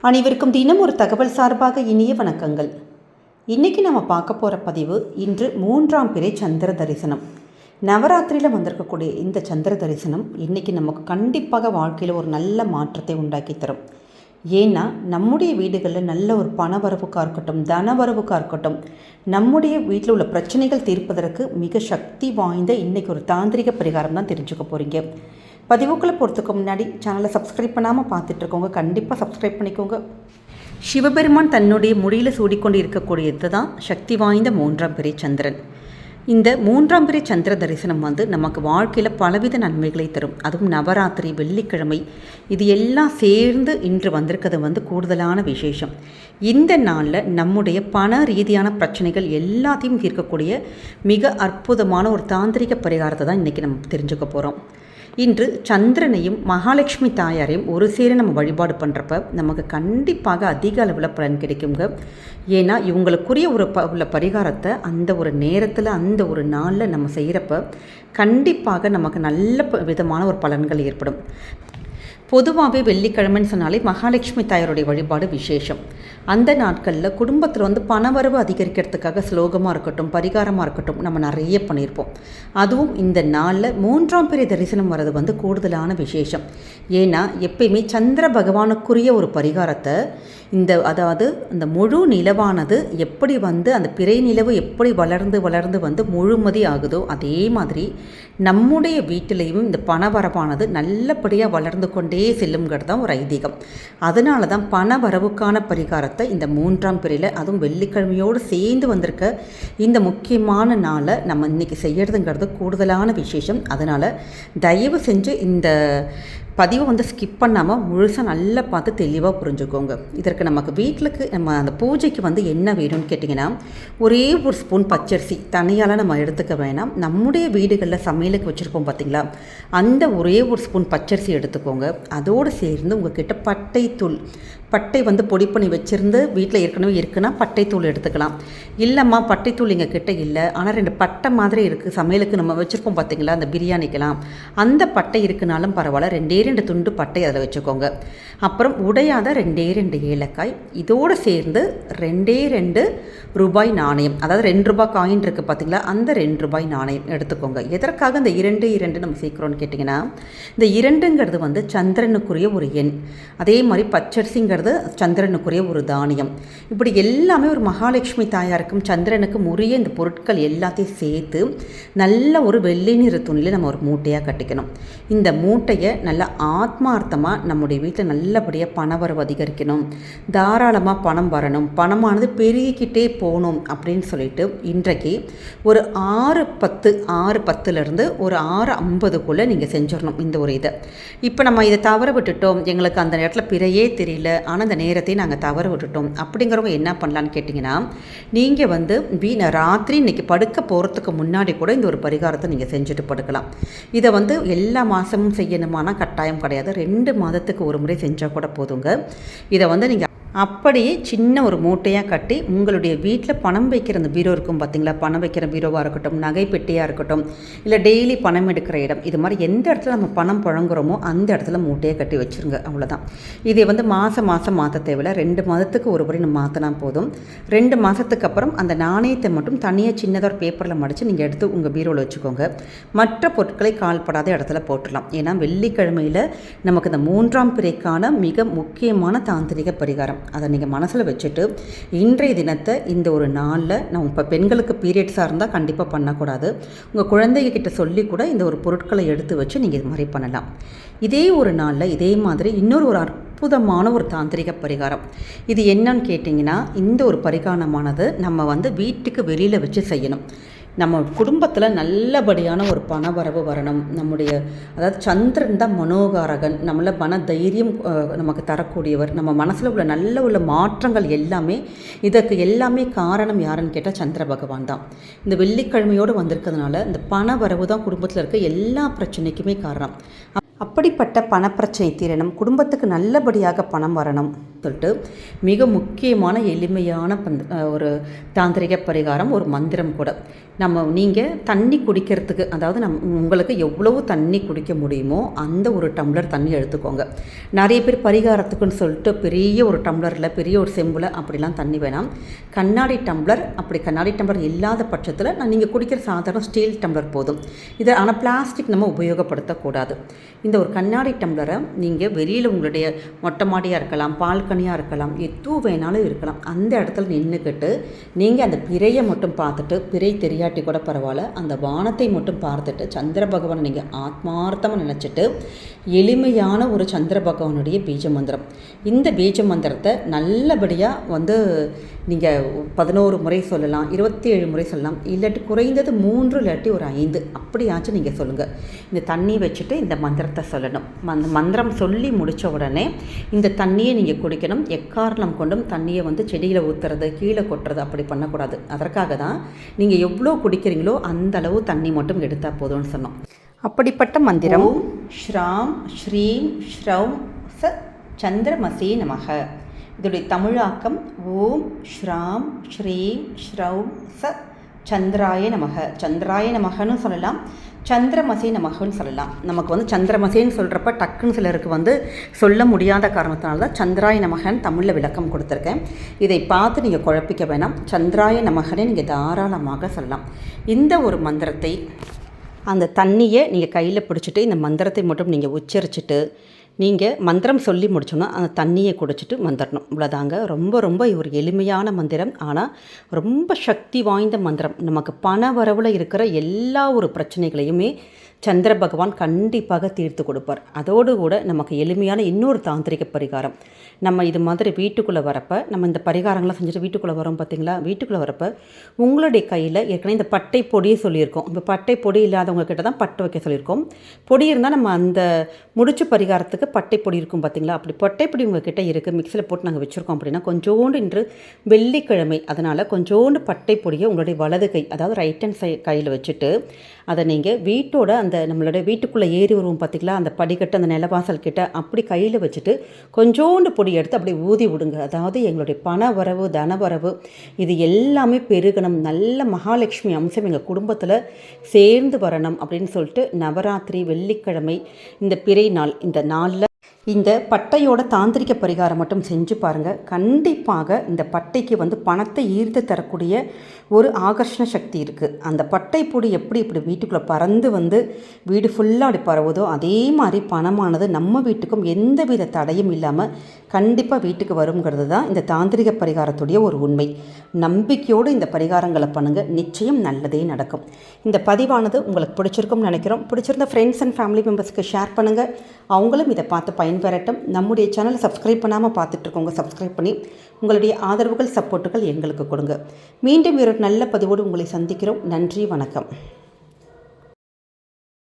அனைவருக்கும் தினம் ஒரு தகவல் சார்பாக இனிய வணக்கங்கள். இன்றைக்கி நம்ம பார்க்க போகிற பதிவு இன்று 3ஆம் பிறை சந்திர தரிசனம். நவராத்திரியில் வந்திருக்கக்கூடிய இந்த சந்திர தரிசனம் இன்றைக்கி நமக்கு கண்டிப்பாக வாழ்க்கையில் ஒரு நல்ல மாற்றத்தை உண்டாக்கி தரும். ஏன்னா நம்முடைய வீடுகளில் நல்ல ஒரு பணவரவுக்காக இருக்கட்டும், தனவரவுக்காக இருக்கட்டும், நம்முடைய வீட்டில் உள்ள பிரச்சனைகள் தீர்ப்பதற்கு மிக சக்தி வாய்ந்த இன்றைக்கி ஒரு தாந்திரிக பரிகாரம் தான் தெரிஞ்சுக்க போகிறீங்க. பதிவுக்குள்ளே போகிறதுக்கு முன்னாடி சேனலை சப்ஸ்கிரைப் பண்ணாமல் பார்த்துட்ருக்கோங்க, கண்டிப்பாக சப்ஸ்கிரைப் பண்ணிக்கோங்க. சிவபெருமான் தன்னுடைய முடியில் சூடிக்கொண்டு இருக்கக்கூடியது தான் சக்தி வாய்ந்த 3ஆம் பிறை சந்திரன். இந்த 3ஆம் பிறை சந்திர தரிசனம் நமக்கு வாழ்க்கையில் பலவித நன்மைகளை தரும். அதுவும் நவராத்திரி, வெள்ளிக்கிழமை இது எல்லாம் சேர்ந்து இன்று வந்திருக்கிறது கூடுதலான விசேஷம். இந்த நாளில் நம்முடைய பண ரீதியான பிரச்சனைகள் எல்லாத்தையும் தீர்க்கக்கூடிய மிக அற்புதமான ஒரு தாந்திரிக பரிகாரத்தை தான் இன்றைக்கி நம்ம தெரிஞ்சுக்க போகிறோம். இன்று சந்திரனையும் மகாலட்சுமி தாயாரையும் ஒரு சேர நம்ம வழிபாடு பண்ணுறப்ப நமக்கு கண்டிப்பாக அதிக அளவில் பலன் கிடைக்குங்க. ஏன்னா இவங்களுக்குரிய உள்ள பரிகாரத்தை அந்த ஒரு நேரத்தில் அந்த ஒரு நாளில் நம்ம செய்கிறப்ப கண்டிப்பாக நமக்கு நல்ல விதமான ஒரு பலன்கள் ஏற்படும். பொதுவாகவே வெள்ளிக்கிழமைன்னு சொன்னாலே மகாலட்சுமி தாயாருடைய வழிபாடு விசேஷம். அந்த நாட்களில் குடும்பத்தில் பணவரவு அதிகரிக்கிறதுக்காக ஸ்லோகமாக இருக்கட்டும், பரிகாரமாக இருக்கட்டும் நம்ம நிறைய பண்ணியிருப்போம். அதுவும் இந்த நாளில் 3ஆம் பிறை தரிசனம் வர்றது கூடுதலான விசேஷம். ஏன்னா எப்பயுமே சந்திர பகவானுக்குரிய ஒரு பரிகாரத்தை அதாவது இந்த முழு நிலவானது எப்படி அந்த பிறை நிலவு எப்படி வளர்ந்து முழுமதி ஆகுதோ அதே மாதிரி நம்முடைய வீட்டிலையும் இந்த பணவரவானது நல்லபடியாக வளர்ந்து கொண்டே செல்லுங்கிறது தான் ஒரு ஐதீகம். அதனால தான் பணவரவுக்கான பரிகாரத்தை இந்த 3ஆம் பிறையில் அதுவும் வெள்ளிக்கிழமையோடு சேர்ந்து வந்திருக்க இந்த முக்கியமான நாளை நம்ம இன்றைக்கி செய்யறதுங்கிறது கூடுதலான விசேஷம். அதனால் தயவு செஞ்சு இந்த பதிவை ஸ்கிப் பண்ணாமல் முழுசாக நல்லா பார்த்து தெளிவாக புரிஞ்சுக்கோங்க. இதற்கு நமக்கு வீட்டிலுக்கு நம்ம அந்த பூஜைக்கு என்ன வேணும்னு கேட்டிங்கன்னா, ஒரே ஒரு ஸ்பூன் பச்சரிசி தனியால் நம்ம எடுத்துக்க வேணாம். நம்முடைய வீடுகளில் சமையலுக்கு வச்சுருப்போம் பார்த்திங்களா, அந்த ஒரே ஒரு ஸ்பூன் பச்சரிசி எடுத்துக்கோங்க. அதோடு சேர்ந்து உங்கள்கிட்ட பட்டை பொடி பண்ணி வச்சுருந்து வீட்டில் ஏற்கனவே இருக்குன்னா பட்டைத்தூள் எடுத்துக்கலாம். இல்லைம்மா பட்டைத்தூள் எங்கள் கிட்டே இல்லை, ஆனால் 2 பட்டை மாதிரி இருக்குது சமையலுக்கு நம்ம வச்சுருப்போம் பார்த்திங்களா அந்த பிரியாணிக்கெலாம், அந்த பட்டை இருக்குனாலும் பரவாயில்ல, 2 துண்டு பட்டை அதில் வச்சுக்கோங்க. அப்புறம் உடையாத 2 ஏலக்காய், இதோடு சேர்ந்து 2 ரூபாய் நாணயம், அதாவது 2 ரூபாய் காயின் இருக்குது பார்த்திங்களா, அந்த 2 ரூபாய் நாணயம் எடுத்துக்கோங்க. எதற்காக இந்த 2 நம்ம சேர்க்குறோன்னு கேட்டிங்கன்னா, இந்த 2ங்கிறது சந்திரனுக்குரிய ஒரு எண், அதே மாதிரி பச்சரிசிங்கிறது சந்திரனுக்குரிய ஒரு தானியம். இப்படி எல்லாமே ஒரு மகாலட்சுமி தாயாருக்கும் சந்திரனுக்கும் உரிய இந்த பொருட்கள் எல்லாத்தையும் சேர்த்து நல்ல ஒரு வெள்ளை நிற துணியில் நம்ம ஒரு மூட்டையாக கட்டிக்கணும். இந்த மூட்டையை நல்ல ஆத்மார்த்தமாக நம்முடைய வீட்டில் நல்லபடியாக பணவரவு அதிகரிக்கணும், தாராளமாக பணம் வரணும், பணமானது பெருகிக்கிட்டே போகணும் அப்படின்னு சொல்லிட்டு இன்றைக்கு ஒரு 6:10 ஒரு 6:50 நீங்கள் செஞ்சிடணும் இந்த ஒரு இதை. இப்போ நம்ம இதை தவற விட்டுட்டோம், எங்களுக்கு அந்த நேரத்தில் பிறையே தெரியல, ஆனால் அந்த நேரத்தை நாங்கள் தவற விட்டுட்டோம் அப்படிங்கிறவங்க என்ன பண்ணலான்னு கேட்டிங்கன்னா, நீங்கள் ராத்திரி இன்றைக்கி படுக்க போகிறதுக்கு முன்னாடி கூட இந்த ஒரு பரிகாரத்தை நீங்கள் செஞ்சுட்டு படுக்கலாம். இதை எல்லா மாதமும் செய்யணுமானா கட்டாயம் கிடையாது, 2 மாதத்துக்கு ஒரு முறை செஞ்சால் கூட போதுங்க. இதை நீங்கள் அப்படியே சின்ன ஒரு மூட்டையாக கட்டி உங்களுடைய வீட்டில் பணம் வைக்கிற அந்த பீரோ இருக்கும் பார்த்திங்களா, பணம் வைக்கிற பீரோவாக இருக்கட்டும், நகை பெட்டியாக இருக்கட்டும், இல்லை டெய்லி பணம் எடுக்கிற இடம், இது மாதிரி எந்த இடத்துல நம்ம பணம் புழங்குறோமோ அந்த இடத்துல மூட்டையாக கட்டி வச்சுருங்க. அவ்வளோதான். இதை மாதம் மாற்ற தேவையில்லை, 2 மாதத்துக்கு ஒரு முறை நம்ம மாற்றினா போதும். 2 மாதத்துக்கு அப்புறம் அந்த நாணயத்தை மட்டும் தனியாக சின்னதாக ஒரு பேப்பரில் மடித்து நீங்கள் எடுத்து உங்கள் பீரோவில் வச்சுக்கோங்க. மற்ற பொருட்களை கால்படாத இடத்துல போட்டுடலாம். ஏன்னா வெள்ளிக்கிழமையில் நமக்கு இந்த 3ஆம் பிறைக்கான மிக முக்கியமான தாந்திரிக பரிகாரம். அதை நீங்கள் மனசில் வச்சுட்டு இன்றைய தினத்தை இந்த ஒரு நாளில் நம்ம இப்போ பெண்களுக்கு பீரியட்ஸாக இருந்தால் கண்டிப்பாக பண்ணக்கூடாது, உங்கள் குழந்தைகிட்ட சொல்லி கூட இந்த ஒரு பொருட்களை எடுத்து வச்சு நீங்கள் இது மாதிரி பண்ணலாம். இதே ஒரு நாளில் இதே மாதிரி இன்னொரு ஒரு அற்புதமான ஒரு தாந்திரிக பரிகாரம். இது என்னன்னு கேட்டிங்கன்னா, இந்த ஒரு பரிகாரமானது நம்ம வீட்டுக்கு வெளியில் வச்சு செய்யணும். நம்ம குடும்பத்தில் நல்லபடியான ஒரு பணவரவு வரணும். அதாவது சந்திரன் தான் மனோகாரகன், நம்மளை மன தைரியம் நமக்கு தரக்கூடியவர். நம்ம மனசில் உள்ள மாற்றங்கள் இதற்கு எல்லாமே காரணம் யாருன்னு கேட்டால் சந்திர பகவான் தான். இந்த வெள்ளிக்கிழமையோடு வந்திருக்கிறதுனால இந்த பணவரவு தான் குடும்பத்தில் இருக்க எல்லா பிரச்சனைக்குமே காரணம். அப்படிப்பட்ட பணப்பிரச்சனை தீரணும், குடும்பத்துக்கு நல்லபடியாக பணம் வரணும். சொல்லிட்டு மிக முக்கியமான எளிமையான ஒரு தாந்திரிக பரிகாரம், ஒரு மந்திரம் கூட. நீங்கள் தண்ணி குடிக்கிறதுக்கு, அதாவது உங்களுக்கு எவ்வளவு தண்ணி குடிக்க முடியுமோ அந்த ஒரு டம்ளர் தண்ணி எடுத்துக்கோங்க. நிறைய பேர் பரிகாரத்துக்குன்னு சொல்லிட்டு பெரிய ஒரு டம்ளரில், பெரிய ஒரு செம்பில் அப்படிலாம் தண்ணி வேணாம். கண்ணாடி டம்ளர், அப்படி கண்ணாடி டம்ளர் இல்லாத பட்சத்தில் நீங்கள் குடிக்கிற சாதாரண ஸ்டீல் டம்ளர் போதும். இதை ஆனால் பிளாஸ்டிக் நம்ம உபயோகப்படுத்தக்கூடாது. இந்த ஒரு கண்ணாடி டம்ளரை நீங்கள் வெளியில் உங்களுடைய மொட்டை மாடியாக இருக்கலாம், பால்கனியாக இருக்கலாம், எதுவும் வேணாலும் இருக்கலாம், அந்த இடத்துல நின்றுக்கிட்டு நீங்கள் அந்த பிறையை மட்டும் பார்த்துட்டு, பிறை தெரியாட்டி கூட பரவாயில்ல, அந்த வானத்தை மட்டும் பார்த்துட்டு சந்திர பகவானை நீங்கள் ஆத்மார்த்தமாக நினச்சிட்டு எளிமையான ஒரு சந்திர பகவானுடைய பீஜ மந்திரம், இந்த பீஜ மந்திரத்தை நல்லபடியாக நீங்கள் 11 முறை சொல்லலாம், 27 முறை சொல்லலாம், இல்லாட்டி குறைந்தது 3 இல்லாட்டி ஒரு 5 அப்படியாச்சும் நீங்கள் சொல்லுங்கள். இந்த தண்ணி வச்சுட்டு இந்த மந்திரத்தை சொல்லணும். அந்த மந்திரம் சொல்லி முடித்த உடனே இந்த தண்ணியை நீங்கள் குடிக்கணும். எக்காரணம் கொண்டும் தண்ணியை செடியில் ஊற்றுறது, கீழே கொட்டுறது அப்படி பண்ணக்கூடாது. அதற்காக தான் நீங்கள் எவ்வளோ குடிக்கிறீங்களோ அந்த அளவு தண்ணி மட்டும் எடுத்தால் போதும்னு சொன்னோம். அப்படிப்பட்ட மந்திரம் ஓம் ஸ்ராம் ஸ்ரீம் ஸ்ரௌம் ச சந்திரமசே நமக. இதோடைய தமிழாக்கம் ஓம் ஸ்ராம் ஸ்ரீம் ஸ்ரௌம் ச சந்திராய நமக. சந்திராய நமகன்னு சொல்லலாம், சந்திரமசே நமகன்னு சொல்லலாம். நமக்கு சந்திரமசேன்னு சொல்கிறப்ப டக்குன்னு சிலருக்கு சொல்ல முடியாத காரணத்தினால தான் சந்திராய நமகன்னு தமிழில் விளக்கம் கொடுத்துருக்கேன். இதை பார்த்து நீங்கள் குழப்பிக்க வேணாம். சந்திராய நமகனே நீங்கள் தாராளமாக சொல்லலாம். இந்த ஒரு மந்திரத்தை, அந்த தண்ணியை நீங்கள் கையில் பிடிச்சிட்டு இந்த மந்திரத்தை மட்டும் நீங்கள் உச்சரிச்சுட்டு நீங்கள் மந்திரம் சொல்லி முடிச்சோன்னா அந்த தண்ணியை குடிச்சிட்டு வந்துடணும். இவ்வளோதாங்க. ரொம்ப ரொம்ப ஒரு எளிமையான மந்திரம், ஆனால் ரொம்ப சக்தி வாய்ந்த மந்திரம். நமக்கு பண வரவில் இருக்கிற எல்லா ஒரு பிரச்சனைகளையுமே சந்திர பகவான் கண்டிப்பாக தீர்த்து கொடுப்பார். அதோடு கூட நமக்கு எளிமையான இன்னொரு தாந்திரிக பரிகாரம். நம்ம இது மாதிரி வீட்டுக்குள்ளே வரப்போ, நம்ம இந்த பரிகாரங்கள்லாம் செஞ்சுட்டு வீட்டுக்குள்ளே வரோம் பார்த்திங்களா, வீட்டுக்குள்ளே வரப்போ உங்களுடைய கையில் ஏற்கனவே இந்த பட்டை பொடியை சொல்லியிருக்கோம். இப்போ பட்டை பொடி இல்லாதவங்க கிட்ட தான் பட்டை வைக்க சொல்லியிருக்கோம். பொடி இருந்தால் நம்ம அந்த முடிச்சு பரிகாரத்துக்கு பட்டை பொடி இருக்கும் பார்த்திங்களா, அப்படி பட்டை பொடி உங்கள் கிட்டே இருக்குது, மிக்சியில் போட்டு நாங்கள் வச்சுருக்கோம் அப்படின்னா கொஞ்சோண்டு இன்று வெள்ளிக்கிழமை, அதனால் கொஞ்சோண்டு பட்டை பொடியை உங்களுடைய வலது கை, அதாவது ரைட் ஹேண்ட் கையில் வச்சுட்டு அதை நீங்கள் வீட்டோட அந்த நம்மளோட வீட்டுக்குள்ளே ஏறி வருவோம் பார்த்திங்களா, அந்த படிக்கட்டு, அந்த நிலவாசல் கிட்ட அப்படி கையில் வச்சுட்டு கொஞ்சோண்டு பொடி எடுத்து அப்படி ஊதி விடுங்க. அதாவது எங்களுடைய பண வரவு, தன வரவு இது எல்லாமே பெருகணும், நல்ல மகாலட்சுமி அம்சம் எங்கள் குடும்பத்தில் சேர்ந்து வரணும் அப்படின்னு சொல்லிட்டு நவராத்திரி வெள்ளிக்கிழமை இந்த பிறை நாள், இந்த நாளில் இந்த பட்டையோட தாந்திரிக பரிகாரம் மட்டும் செஞ்சு பாருங்கள். கண்டிப்பாக இந்த பட்டைக்கு பணத்தை ஈர்த்து தரக்கூடிய ஒரு ஆகர்ஷண சக்தி இருக்குது. அந்த பட்டை பொடி எப்படி இப்படி வீட்டுக்குள்ளே பறந்து வீடு ஃபுல்லாக அப்படி பரவுதோ அதே மாதிரி பணமானது நம்ம வீட்டுக்கும் எந்த வித தடையும் இல்லாமல் கண்டிப்பாக வீட்டுக்கு வருங்கிறது தான் இந்த தாந்திரிக பரிகாரத்துடைய ஒரு உண்மை. நம்பிக்கையோடு இந்த பரிகாரங்களை பண்ணுங்கள், நிச்சயம் நல்லதே நடக்கும். இந்த பதிவானது உங்களுக்கு பிடிச்சிருக்கும்னு நினைக்கிறோம். பிடிச்சிருந்த ஃப்ரெண்ட்ஸ் அண்ட் ஃபேமிலி மெம்பர்ஸ்க்கு ஷேர் பண்ணுங்கள், அவங்களும் இதை பார்த்து பயன்பெறட்டும். நம்முடைய சேனலை சப்ஸ்கிரைப் பண்ணாமல் பார்த்துட்ருக்கோங்க, சப்ஸ்கிரைப் பண்ணி உங்களுடைய ஆதரவுகள், சப்போர்ட்டுகள் எங்களுக்கு கொடுங்க. மீண்டும் வேறு நல்ல பதிவோடு உங்களை சந்திக்கிறோம். நன்றி, வணக்கம்.